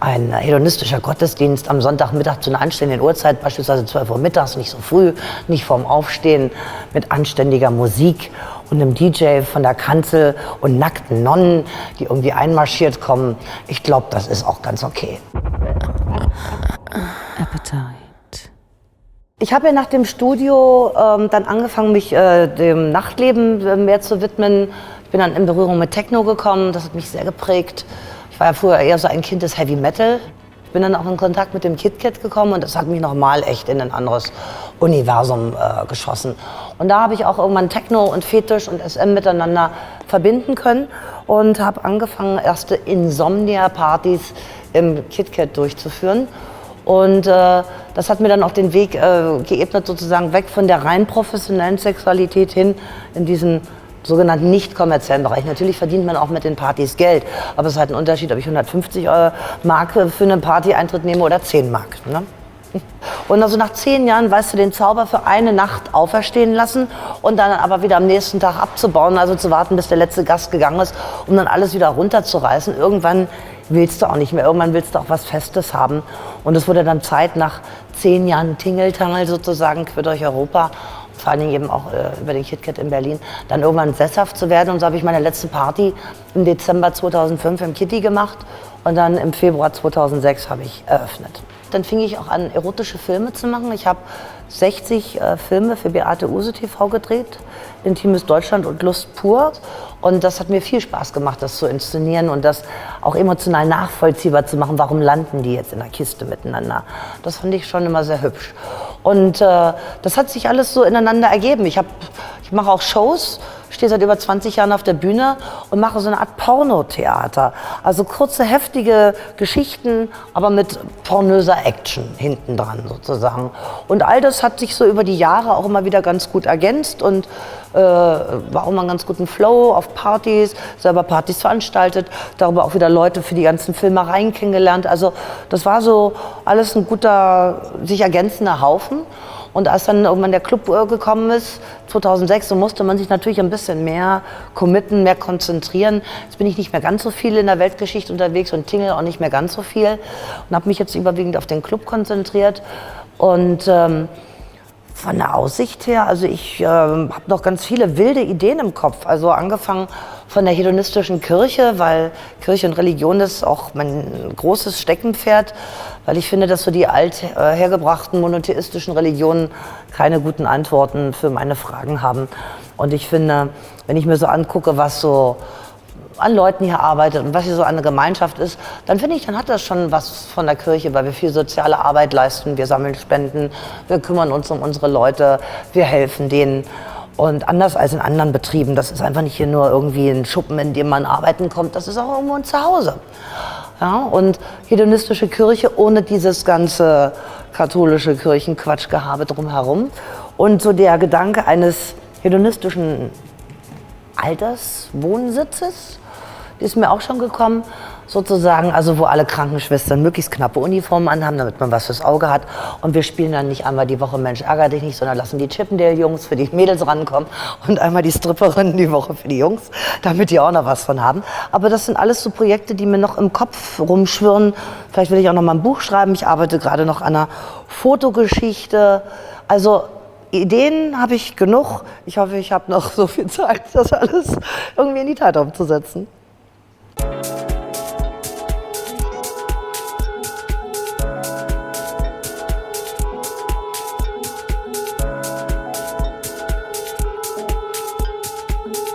ein hedonistischer Gottesdienst am Sonntagmittag zu einer anständigen Uhrzeit, beispielsweise 12 Uhr mittags, nicht so früh, nicht vorm Aufstehen, mit anständiger Musik und einem DJ von der Kanzel und nackten Nonnen, die irgendwie einmarschiert kommen. Ich glaube, das ist auch ganz okay. Appetite. Ich habe ja nach dem Studio dann angefangen, mich dem Nachtleben mehr zu widmen. Ich bin dann in Berührung mit Techno gekommen, das hat mich sehr geprägt. Ich war ja früher eher so ein Kind des Heavy Metal. Ich bin dann auch in Kontakt mit dem KitKat gekommen und das hat mich nochmal echt in ein anderes Universum geschossen. Und da habe ich auch irgendwann Techno und Fetisch und SM miteinander verbinden können und habe angefangen, erste Insomnia-Partys im KitKat durchzuführen. Und das hat mir dann auch den Weg geebnet, sozusagen weg von der rein professionellen Sexualität hin in diesen sogenannten nicht kommerziellen Bereich. Natürlich verdient man auch mit den Partys Geld, aber es ist halt ein Unterschied, ob ich 150 Mark für einen Party-Eintritt nehme oder 10 Mark. Ne? Und also nach 10 Jahren weißt du den Zauber für eine Nacht auferstehen lassen und dann aber wieder am nächsten Tag abzubauen, also zu warten, bis der letzte Gast gegangen ist, um dann alles wieder runterzureißen. Irgendwann willst du auch nicht mehr, irgendwann willst du auch was Festes haben. Und es wurde dann Zeit, nach 10 Jahren Tingeltangel sozusagen quer durch Europa, vor allen Dingen eben auch über den KitKat in Berlin, dann irgendwann sesshaft zu werden. Und so habe ich meine letzte Party im Dezember 2005 im Kitty gemacht und dann im Februar 2006 habe ich eröffnet. Dann fing ich auch an, erotische Filme zu machen. Ich habe 60 Filme für Beate Uhse TV gedreht, Intimes Deutschland und Lust pur. Und das hat mir viel Spaß gemacht, das zu inszenieren und das auch emotional nachvollziehbar zu machen. Warum landen die jetzt in der Kiste miteinander? Das fand ich schon immer sehr hübsch. Und das hat sich alles so ineinander ergeben. Ich mache auch Shows, stehe seit über 20 Jahren auf der Bühne und mache so eine Art Pornotheater. Also kurze, heftige Geschichten, aber mit pornöser Action hinten dran sozusagen. Und all das hat sich so über die Jahre auch immer wieder ganz gut ergänzt und war auch mal einen ganz guten Flow auf Partys, selber Partys veranstaltet, darüber auch wieder Leute für die ganzen Filmereien kennengelernt. Also das war so alles ein guter, sich ergänzender Haufen. Und als dann irgendwann der Club gekommen ist, 2006, so musste man sich natürlich ein bisschen mehr committen, mehr konzentrieren. Jetzt bin ich nicht mehr ganz so viel in der Weltgeschichte unterwegs und tingle auch nicht mehr ganz so viel und habe mich jetzt überwiegend auf den Club konzentriert. Und von der Aussicht her, also ich habe noch ganz viele wilde Ideen im Kopf. Also angefangen von der hedonistischen Kirche, weil Kirche und Religion ist auch mein großes Steckenpferd, weil ich finde, dass so die althergebrachten monotheistischen Religionen keine guten Antworten für meine Fragen haben. Und ich finde, wenn ich mir so angucke, was so an Leuten hier arbeitet und was hier so eine Gemeinschaft ist, dann finde ich, dann hat das schon was von der Kirche, weil wir viel soziale Arbeit leisten, wir sammeln Spenden, wir kümmern uns um unsere Leute, wir helfen denen. Und anders als in anderen Betrieben, das ist einfach nicht hier nur irgendwie ein Schuppen, in dem man arbeiten kommt, das ist auch irgendwo ein Zuhause. Ja, und hedonistische Kirche ohne dieses ganze katholische Kirchenquatschgehabe drumherum. Und so der Gedanke eines hedonistischen Alterswohnsitzes, die ist mir auch schon gekommen, sozusagen, also wo alle Krankenschwestern möglichst knappe Uniformen anhaben, damit man was fürs Auge hat. Und wir spielen dann nicht einmal die Woche Mensch, ärger dich nicht, sondern lassen die Chippendale-Jungs für die Mädels rankommen und einmal die Stripperinnen die Woche für die Jungs, damit die auch noch was von haben. Aber das sind alles so Projekte, die mir noch im Kopf rumschwirren. Vielleicht will ich auch noch mal ein Buch schreiben. Ich arbeite gerade noch an einer Fotogeschichte. Also Ideen habe ich genug. Ich hoffe, ich habe noch so viel Zeit, das alles irgendwie in die Tat umzusetzen.